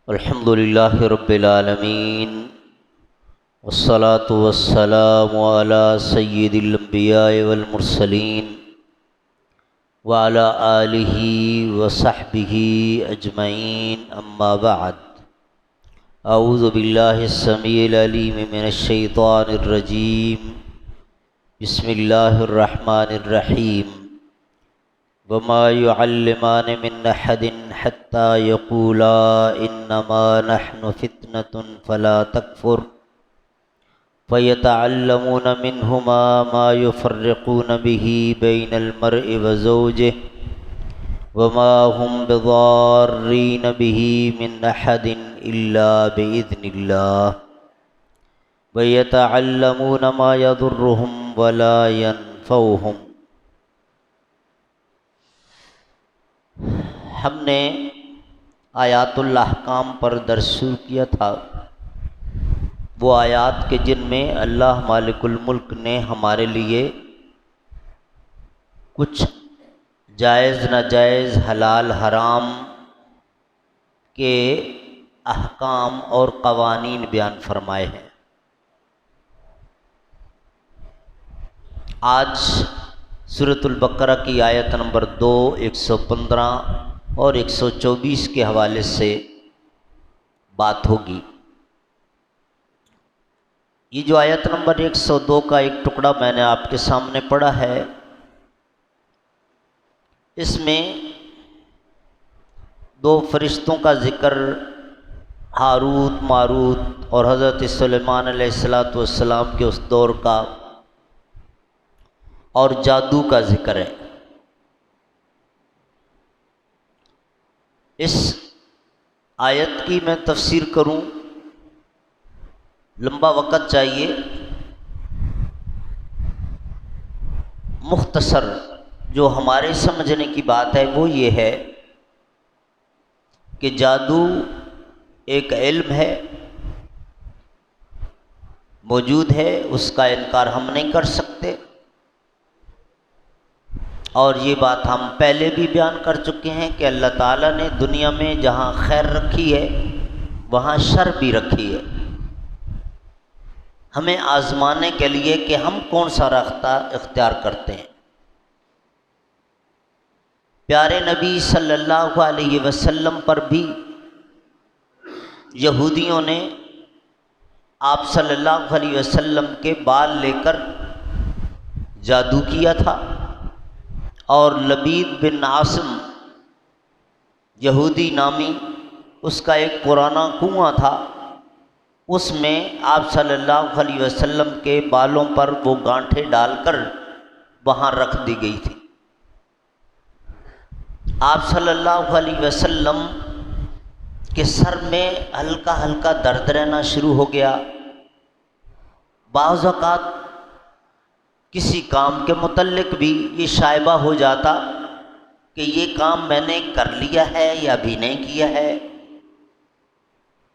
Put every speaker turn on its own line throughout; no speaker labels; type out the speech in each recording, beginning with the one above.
الحمد للہ رب العالمین والصلاة والسلام علی سید الانبیاء والمرسلین وعلی آلہ وصحبہ اجمعین اما بعد اعوذ باللہ السمیع العلیم من الشیطان الرجیم بسم اللہ الرحمن الرحیم وما يعلمان من أحد حتى يقولا إنما نحن فتنة فلا تكفر فيتعلمون منهما ما يفرقون به بين المرء وزوجه وما هم بضارين به من أحد إلا بإذن الله ويتعلمون ما يضرهم ولا ينفعهم۔ ہم نے آیات الاحکام پر درس شروع کیا تھا، وہ آیات کے جن میں اللہ مالک الملک نے ہمارے لیے کچھ جائز ناجائز حلال حرام کے احکام اور قوانین بیان فرمائے ہیں۔ آج سورۃ البقرہ کی آیت نمبر 2، 115 اور 124 کے حوالے سے بات ہوگی۔ یہ جو آیت نمبر 102 کا ایک ٹکڑا میں نے آپ کے سامنے پڑھا ہے، اس میں دو فرشتوں کا ذکر، ہاروت ماروت اور حضرت سلیمان علیہ السلام کے اس دور کا اور جادو کا ذکر ہے۔ اس آیت کی میں تفسیر کروں، لمبا وقت چاہیے، مختصر جو ہمارے سمجھنے کی بات ہے وہ یہ ہے کہ جادو ایک علم ہے، موجود ہے، اس کا انکار ہم نہیں کر سکتے، اور یہ بات ہم پہلے بھی بیان کر چکے ہیں کہ اللہ تعالیٰ نے دنیا میں جہاں خیر رکھی ہے وہاں شر بھی رکھی ہے، ہمیں آزمانے کے لیے کہ ہم کون سا راستہ اختیار کرتے ہیں۔ پیارے نبی صلی اللہ علیہ وسلم پر بھی یہودیوں نے آپ صلی اللہ علیہ وسلم کے بال لے کر جادو کیا تھا، اور لبید بن عاصم یہودی نامی اس کا ایک پرانا کنواں تھا، اس میں آپ صلی اللہ علیہ وسلم کے بالوں پر وہ گانٹھیں ڈال کر وہاں رکھ دی گئی تھی۔ آپ صلی اللہ علیہ وسلم کے سر میں ہلکا ہلکا درد رہنا شروع ہو گیا، بعض اوقات کسی کام کے متعلق بھی یہ شائبہ ہو جاتا کہ یہ کام میں نے کر لیا ہے یا ابھی نہیں کیا ہے،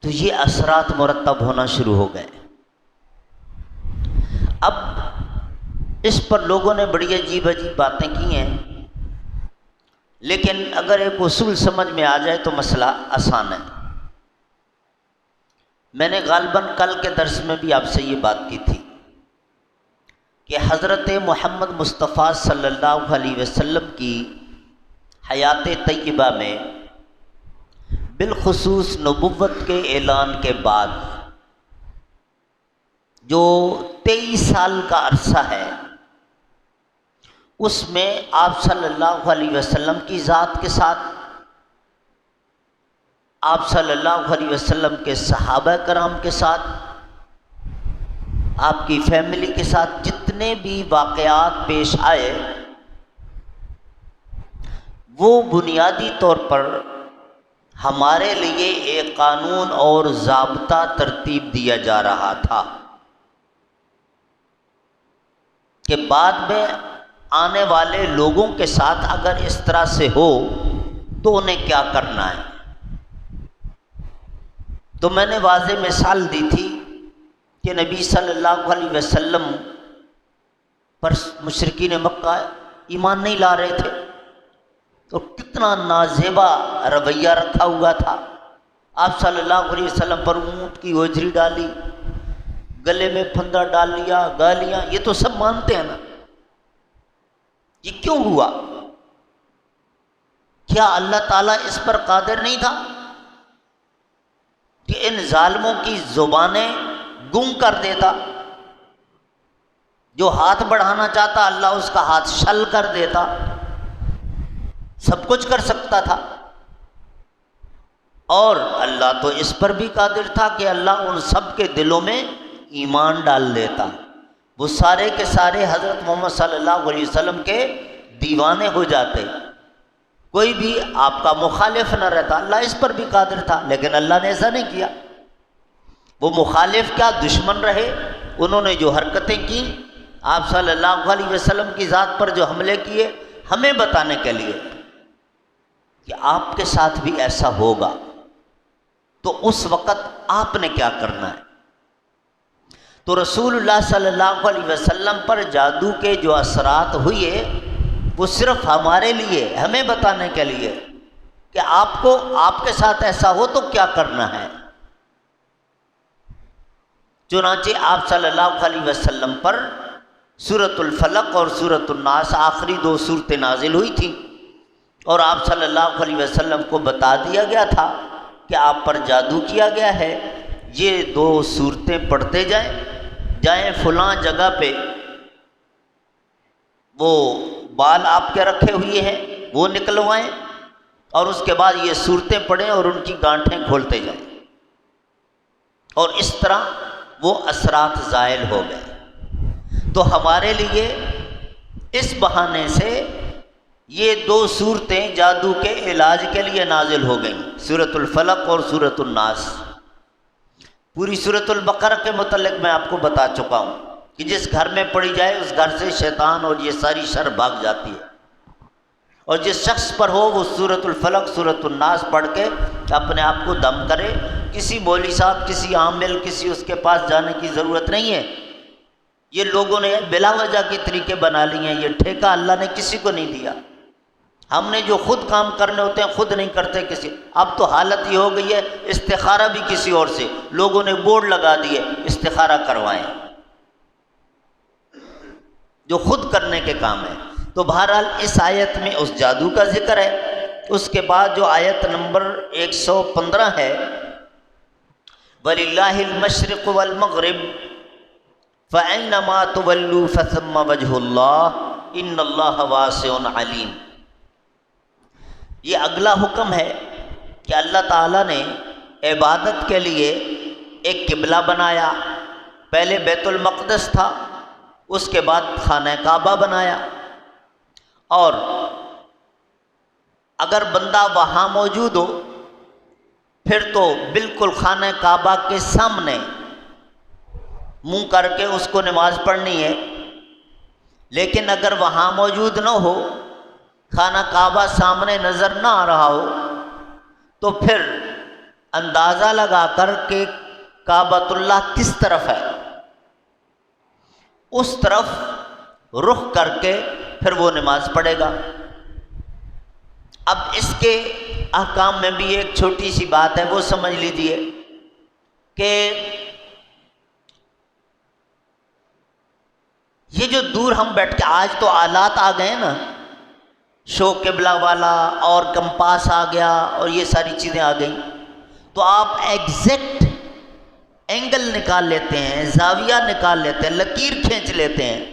تو یہ اثرات مرتب ہونا شروع ہو گئے۔ اب اس پر لوگوں نے بڑی عجیب عجیب باتیں کی ہیں، لیکن اگر ایک اصول سمجھ میں آ جائے تو مسئلہ آسان ہے۔ میں نے غالباً کل کے درس میں بھی آپ سے یہ بات کی تھی کہ حضرت محمد مصطفیٰ صلی اللہ علیہ وسلم کی حیات طیبہ میں بالخصوص نبوت کے اعلان کے بعد جو 23 سال کا عرصہ ہے، اس میں آپ صلی اللہ علیہ وسلم کی ذات کے ساتھ، آپ صلی اللہ علیہ وسلم کے صحابہ کرام کے ساتھ، آپ کی فیملی کے ساتھ جتنے بھی واقعات پیش آئے، وہ بنیادی طور پر ہمارے لیے ایک قانون اور ضابطہ ترتیب دیا جا رہا تھا کہ بعد میں آنے والے لوگوں کے ساتھ اگر اس طرح سے ہو تو انہیں کیا کرنا ہے۔ تو میں نے واضح مثال دی تھی کہ نبی صلی اللہ علیہ وسلم پر مشرکین مکہ ایمان نہیں لا رہے تھے، تو کتنا نازیبا رویہ رکھا ہوا تھا، آپ صلی اللہ علیہ وسلم پر اونٹ کی ہوجری ڈالی، گلے میں پھندا ڈال لیا، گالیاں، یہ تو سب مانتے ہیں نا۔ یہ کیوں ہوا؟ کیا اللہ تعالیٰ اس پر قادر نہیں تھا کہ ان ظالموں کی زبانیں گم کر دیتا؟ جو ہاتھ بڑھانا چاہتا اللہ اس کا ہاتھ شل کر دیتا، سب کچھ کر سکتا تھا۔ اور اللہ تو اس پر بھی قادر تھا کہ اللہ ان سب کے دلوں میں ایمان ڈال دیتا، وہ سارے کے سارے حضرت محمد صلی اللہ علیہ وسلم کے دیوانے ہو جاتے، کوئی بھی آپ کا مخالف نہ رہتا۔ اللہ اس پر بھی قادر تھا، لیکن اللہ نے ایسا نہیں کیا۔ وہ مخالف کیا دشمن رہے، انہوں نے جو حرکتیں کی آپ صلی اللہ علیہ وسلم کی ذات پر جو حملے کیے، ہمیں بتانے کے لیے کہ آپ کے ساتھ بھی ایسا ہوگا، تو اس وقت آپ نے کیا کرنا ہے۔ تو رسول اللہ صلی اللہ علیہ وسلم پر جادو کے جو اثرات ہوئے وہ صرف ہمارے لیے، ہمیں بتانے کے لیے کہ آپ کو آپ کے ساتھ ایسا ہو تو کیا کرنا ہے۔ چنانچہ آپ صلی اللہ علیہ وسلم پر سورۃ الفلق اور سورۃ الناس آخری 2 صورتیں نازل ہوئی تھیں، اور آپ صلی اللہ علیہ وسلم کو بتا دیا گیا تھا کہ آپ پر جادو کیا گیا ہے، یہ 2 صورتیں پڑھتے جائیں فلاں جگہ پہ وہ بال آپ کے رکھے ہوئے ہیں وہ نکلوائیں، اور اس کے بعد یہ صورتیں پڑھیں اور ان کی گانٹھیں کھولتے جائیں، اور اس طرح وہ اثرات زائل ہو گئے۔ تو ہمارے لیے اس بہانے سے یہ 2 صورتیں جادو کے علاج کے لیے نازل ہو گئیں، سورۃ الفلق اور سورۃ الناس۔ پوری سورۃ البقرہ کے متعلق میں آپ کو بتا چکا ہوں کہ جس گھر میں پڑھی جائے اس گھر سے شیطان اور یہ ساری شر بھاگ جاتی ہے، اور جس شخص پر ہو وہ سورۃ الفلق سورۃ الناس پڑھ کے اپنے آپ کو دم کرے۔ کسی مولوی صاحب، کسی عامل، کسی اس کے پاس جانے کی ضرورت نہیں ہے۔ یہ لوگوں نے بلا وجہ کے طریقے بنا لیے ہیں، یہ ٹھیکہ اللہ نے کسی کو نہیں دیا۔ ہم نے جو خود کام کرنے ہوتے ہیں خود نہیں کرتے کسی۔ اب تو حالت یہ ہو گئی ہے استخارہ بھی کسی اور سے، لوگوں نے بورڈ لگا دیے استخارہ کروائیں، جو خود کرنے کے کام ہے۔ تو بہرحال اس آیت میں اس جادو کا ذکر ہے۔ اس کے بعد جو آیت نمبر 115 ہے، وَلِلَّهِ الْمَشْرِقُ وَالْمَغْرِبُ فَأَيْنَمَا تُوَلُّوا فَثَمَّ وَجْهُ اللَّهِ إِنَّ اللَّهَ وَاسِعٌ عَلِيمٌ۔ یہ اگلا حکم ہے کہ اللہ تعالیٰ نے عبادت کے لیے ایک قبلہ بنایا۔ پہلے بیت المقدس تھا، اس کے بعد خانہ کعبہ بنایا، اور اگر بندہ وہاں موجود ہو پھر تو بالکل خانہ کعبہ کے سامنے منہ کر کے اس کو نماز پڑھنی ہے۔ لیکن اگر وہاں موجود نہ ہو، خانہ کعبہ سامنے نظر نہ آ رہا ہو، تو پھر اندازہ لگا کر کہ کعبۃ اللہ کس طرف ہے، اس طرف رخ کر کے پھر وہ نماز پڑھے گا۔ اب اس کے احکام میں بھی ایک چھوٹی سی بات ہے، وہ سمجھ لیجئے کہ یہ جو دور ہم بیٹھ کے، آج تو آلات آ گئے نا، شو قبلہ والا اور کمپاس آ گیا اور یہ ساری چیزیں آ گئیں، تو آپ ایگزیکٹ اینگل نکال لیتے ہیں، زاویہ نکال لیتے ہیں، لکیر کھینچ لیتے ہیں۔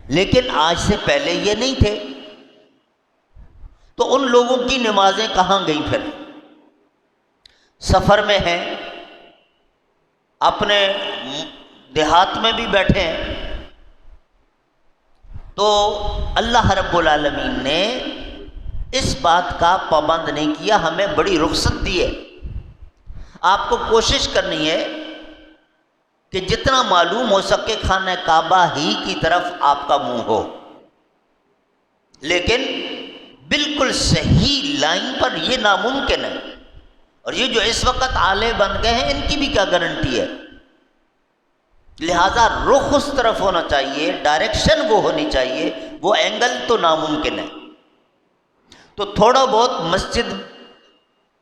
لیکن آج سے پہلے یہ نہیں تھے، تو ان لوگوں کی نمازیں کہاں گئیں؟ پھر سفر میں ہیں، اپنے دیہات میں بھی بیٹھے ہیں، تو اللہ رب العالمین نے اس بات کا پابند نہیں کیا، ہمیں بڑی رخصت دی ہے۔ آپ کو کوشش کرنی ہے کہ جتنا معلوم ہو سکے خانہ کعبہ ہی کی طرف آپ کا منہ ہو، لیکن بالکل صحیح لائن پر یہ ناممکن ہے۔ اور یہ جو اس وقت آلے بن گئے ہیں، ان کی بھی کیا گارنٹی ہے؟ لہذا رخ اس طرف ہونا چاہیے، ڈائریکشن وہ ہونی چاہیے، وہ اینگل تو ناممکن ہے۔ تو تھوڑا بہت مسجد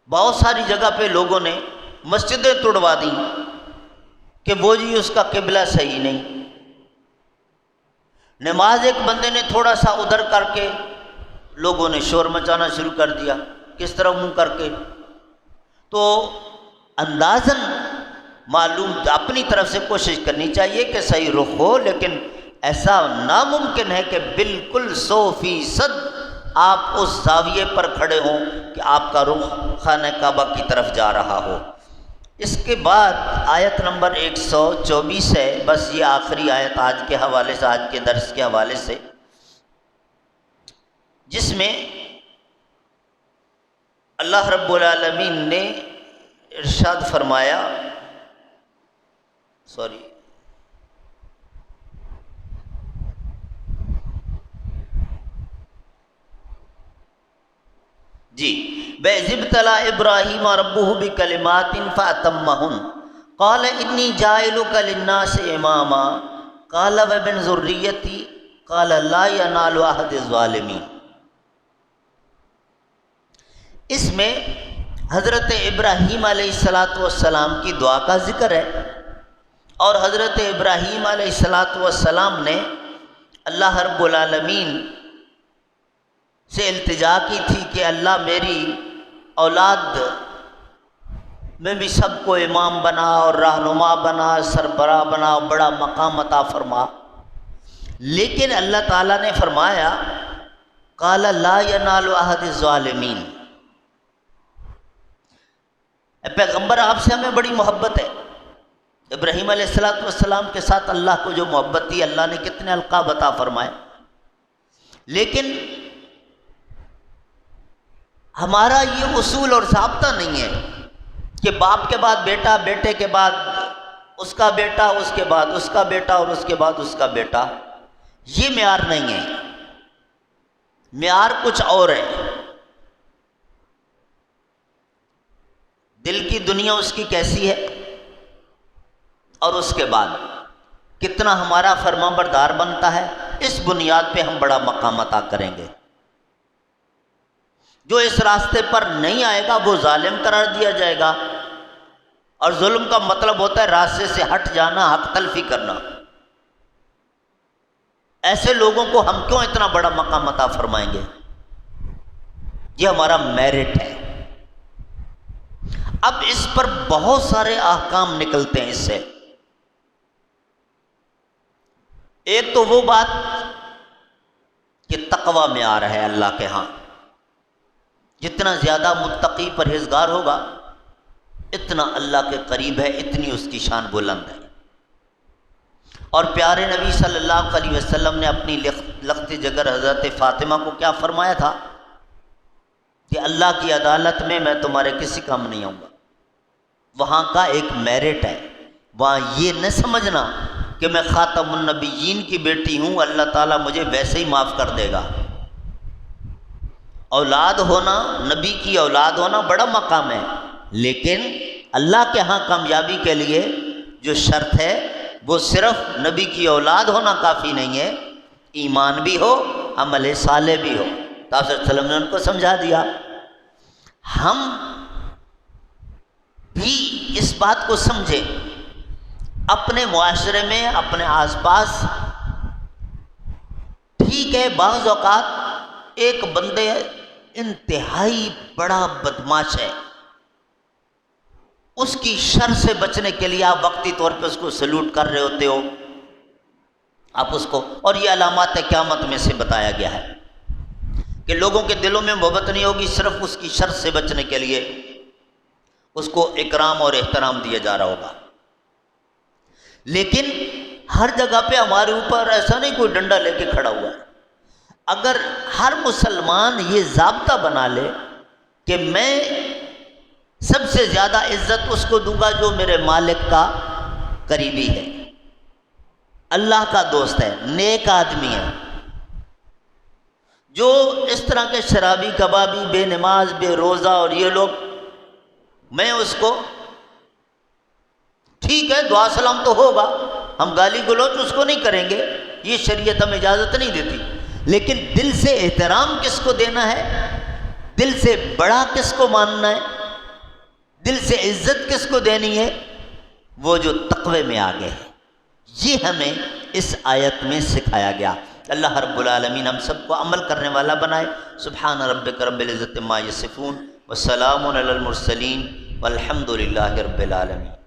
بہت ساری جگہ پہ لوگوں نے مسجدیں توڑوا دیں کہ وہ جی اس کا قبلہ صحیح نہیں. نماز ایک بندے نے تھوڑا سا ادھر کر کے لوگوں نے شور مچانا شروع کر دیا. کس طرح منہ کر کے؟ تو اندازاً معلوم اپنی طرف سے کوشش کرنی چاہیے کہ صحیح رخ ہو، لیکن ایسا ناممکن ہے کہ بالکل 100% آپ اس زاویے پر کھڑے ہوں کہ آپ کا رخ خانہ کعبہ کی طرف جا رہا ہو. اس کے بعد آیت نمبر 124 ہے، بس یہ آخری آیت آج کے حوالے سے، آج کے درس کے حوالے سے، جس میں اللہ رب العالمین نے ارشاد فرمایا، بَإِذِ ابْتَلَىٰ إِبْرَاهِيمَ رَبُّهُ بِكَلِمَاتٍ فَأَتَمَّهُنَّ قَالَ إِنِّي جَاعِلُكَ لِلنَّاسِ إِمَامًا قَالَ وَمِنْ ذُرِّيَّتِي قَالَ لَا يَنَالُ عَهْدِ الظَّالِمِينَ. اس میں حضرت ابراہیم علیہ السلام کی دعا کا ذکر ہے، اور حضرت ابراہیم علیہ السلام نے اللہ رب العالمین سے التجا کی تھی کہ اللہ میری اولاد میں بھی سب کو امام بنا اور رہنما بنا، سربراہ بنا، بڑا مقام عطا فرما. لیکن اللہ تعالیٰ نے فرمایا قال لا ینال عہد الظالمین. پیغمبر آپ سے ہمیں بڑی محبت ہے. ابراہیم علیہ السلام کے ساتھ اللہ کو جو محبت تھی، اللہ نے کتنے القاب عطا فرمائے، لیکن ہمارا یہ اصول اور ضابطہ نہیں ہے کہ باپ کے بعد بیٹا، بیٹے کے بعد اس کا بیٹا، اس کے بعد اس کا بیٹا، اور اس کے بعد اس کا بیٹا. یہ معیار نہیں ہے، معیار کچھ اور ہے. دل کی دنیا اس کی کیسی ہے، اور اس کے بعد کتنا ہمارا فرما بردار بنتا ہے، اس بنیاد پہ ہم بڑا مقام عطا کریں گے. جو اس راستے پر نہیں آئے گا وہ ظالم قرار دیا جائے گا، اور ظلم کا مطلب ہوتا ہے راستے سے ہٹ جانا، حق تلفی کرنا. ایسے لوگوں کو ہم کیوں اتنا بڑا مقام عطا فرمائیں گے؟ یہ ہمارا میرٹ ہے. اب اس پر بہت سارے احکام نکلتے ہیں اس سے. ایک تو وہ بات کہ تقوی معیار ہے اللہ کے ہاں. جتنا زیادہ متقی پرہیزگار ہوگا اتنا اللہ کے قریب ہے، اتنی اس کی شان بلند ہے. اور پیارے نبی صلی اللہ علیہ وسلم نے اپنی لخت جگر حضرت فاطمہ کو کیا فرمایا تھا کہ اللہ کی عدالت میں میں تمہارے کسی کام نہیں آؤں گا. وہاں کا ایک میرٹ ہے. وہاں یہ نہ سمجھنا کہ میں خاتم النبیین کی بیٹی ہوں، اللہ تعالیٰ مجھے ویسے ہی معاف کر دے گا. اولاد ہونا، نبی کی اولاد ہونا بڑا مقام ہے، لیکن اللہ کے ہاں کامیابی کے لیے جو شرط ہے وہ صرف نبی کی اولاد ہونا کافی نہیں ہے، ایمان بھی ہو، عمل صالح بھی ہو. تو آپ صلی اللہ علیہ وسلم نے ان کو سمجھا دیا. ہم بھی اس بات کو سمجھیں، اپنے معاشرے میں، اپنے آس پاس. ٹھیک ہے بعض اوقات ایک بندے انتہائی بڑا بدماش ہے، اس کی شر سے بچنے کے لیے آپ وقتی طور پہ اس کو سلوٹ کر رہے ہوتے ہو، آپ اس کو، اور یہ علامات قیامت میں سے بتایا گیا ہے کہ لوگوں کے دلوں میں محبت نہیں ہوگی، صرف اس کی شر سے بچنے کے لیے اس کو اکرام اور احترام دیا جا رہا ہوگا. لیکن ہر جگہ پہ ہمارے اوپر ایسا نہیں کوئی ڈنڈا لے کے کھڑا ہوا ہے. اگر ہر مسلمان یہ ضابطہ بنا لے کہ میں سب سے زیادہ عزت اس کو دوں گا جو میرے مالک کا قریبی ہے، اللہ کا دوست ہے، نیک آدمی ہے. جو اس طرح کے شرابی، کبابی، بے نماز، بے روزہ اور یہ لوگ، میں اس کو ٹھیک ہے دعا سلام تو ہوگا، ہم گالی گلوچ اس کو نہیں کریں گے، یہ شریعت ہمیں اجازت نہیں دیتی، لیکن دل سے احترام کس کو دینا ہے، دل سے بڑا کس کو ماننا ہے، دل سے عزت کس کو دینی ہے؟ وہ جو تقوی میں آگے ہے۔ یہ ہمیں اس آیت میں سکھایا گیا۔ اللہ رب العالمین ہم سب کو عمل کرنے والا بنائے۔ سبحان ربک رب العزت عما یصفون وسلام علی المرسلین والحمد للہ رب العالمین۔